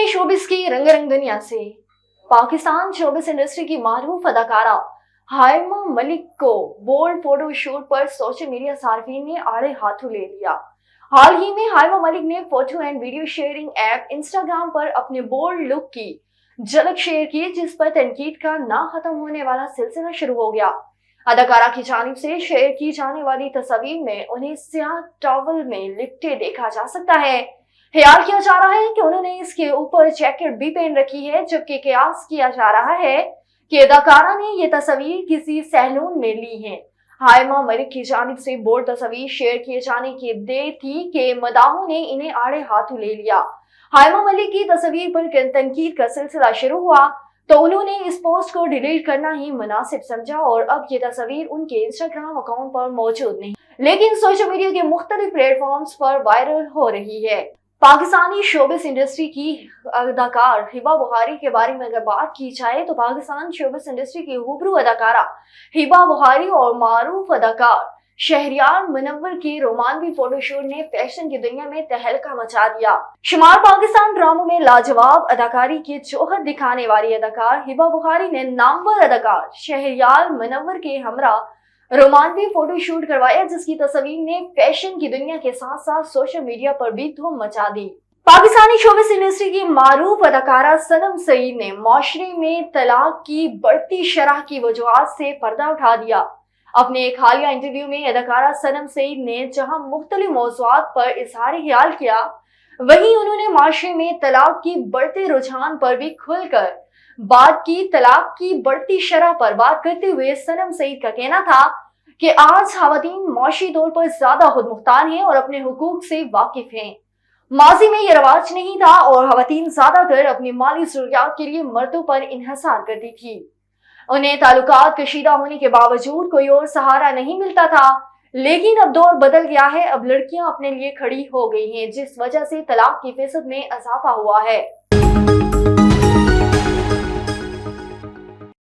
में शोबिस की रंगारंग दुनिया से पाकिस्तान शोबिस इंडस्ट्री की मारूफ अदाकारा हाइमा मलिक को बोल्ड फोटो शूट पर सोशल मीडिया सार्फिन ने आड़े हाथों ले लिया। हाल ही में हाइमा मलिक ने photo and video sharing app Instagram पर अपने बोल्ड लुक की झलक शेयर की, जिस पर तनकीद का ना खत्म होने वाला सिलसिला शुरू हो गया। अदाकारा की जानिब से शेयर की जाने वाली तस्वीर में उन्हें स्याह टॉवल में लिपटे देखा जा सकता है। ख्याल किया जा रहा है कि उन्होंने इसके ऊपर जैकेट भी पहन रखी है, जबकि कयास किया जा रहा है कि अदाकारा ने ये तस्वीर किसी सैलून में ली है। हाइमा मलिक की जानिब से बोल्ड तस्वीर शेयर किए जाने की देर थी कि मदाहों ने इन्हें आड़े हाथों ले लिया। हाइमा मलिक की तस्वीर पर तनकीद का सिलसिला शुरू हुआ तो उन्होंने इस पोस्ट को डिलीट करना ही मुनासिब समझा और अब ये तस्वीर उनके इंस्टाग्राम अकाउंट पर मौजूद नहीं, लेकिन सोशल मीडिया के मुख्तलिफ प्लेटफॉर्म्स पर वायरल हो रही है। पाकिस्तानी शोबिस इंडस्ट्री की अदाकार हिबा बुखारी के बारे में अगर बात की जाए तो पाकिस्तान शोबिस इंडस्ट्री की हुबरू अदाकारा हिबा बुखारी और मारूफ अदाकार शहरियार मुनव्वर के रोमांवी फोटोशूट ने फैशन की दुनिया में तहलका मचा दिया। शुमार पाकिस्तान ड्रामों में लाजवाब अदाकारी के जोहर दिखाने वाली अदाकार हिबा बुखारी ने नामवर अदाकार शहरियार मुनव्वर के हमरा रोमांवी फोटोशूट करवाया, जिसकी तस्वीर ने फैशन की दुनिया के साथ साथ सोशल मीडिया पर भी धूम मचा दी। पाकिस्तानी शोबिस इंडस्ट्री की मारूफ अदाकारा सनम सईद ने माशरे में तलाक की बढ़ती शरह की वजूहात से पर्दा उठा दिया। अपने एक हालिया इंटरव्यू में अदाकारा सनम सईद ने जहां मुख्तलिफ मौज़ूआत पर इज़हार ख्याल किया, वहीं उन्होंने माशरे में तलाक की बढ़ते रुझान पर भी खुलकर बात की। तलाक की बढ़ती शरह पर बात करते हुए सनम सईद का कहना था कि आज खवातीन माशी तौर पर ज्यादा खुद मुख्तार हैं और अपने हुकूक से वाकिफ हैं। माजी में यह रवाज नहीं था और खवातीन ज्यादातर अपनी माली जरूरियात के लिए मर्दों पर इन्हसार करती थी। उन्हें ताल्लुकात कशीदा होने के बावजूद कोई और सहारा नहीं मिलता था, लेकिन अब दौर बदल गया है। अब लड़कियां अपने लिए खड़ी हो गई हैं, जिस वजह से तलाक की फीसद में इजाफा हुआ है।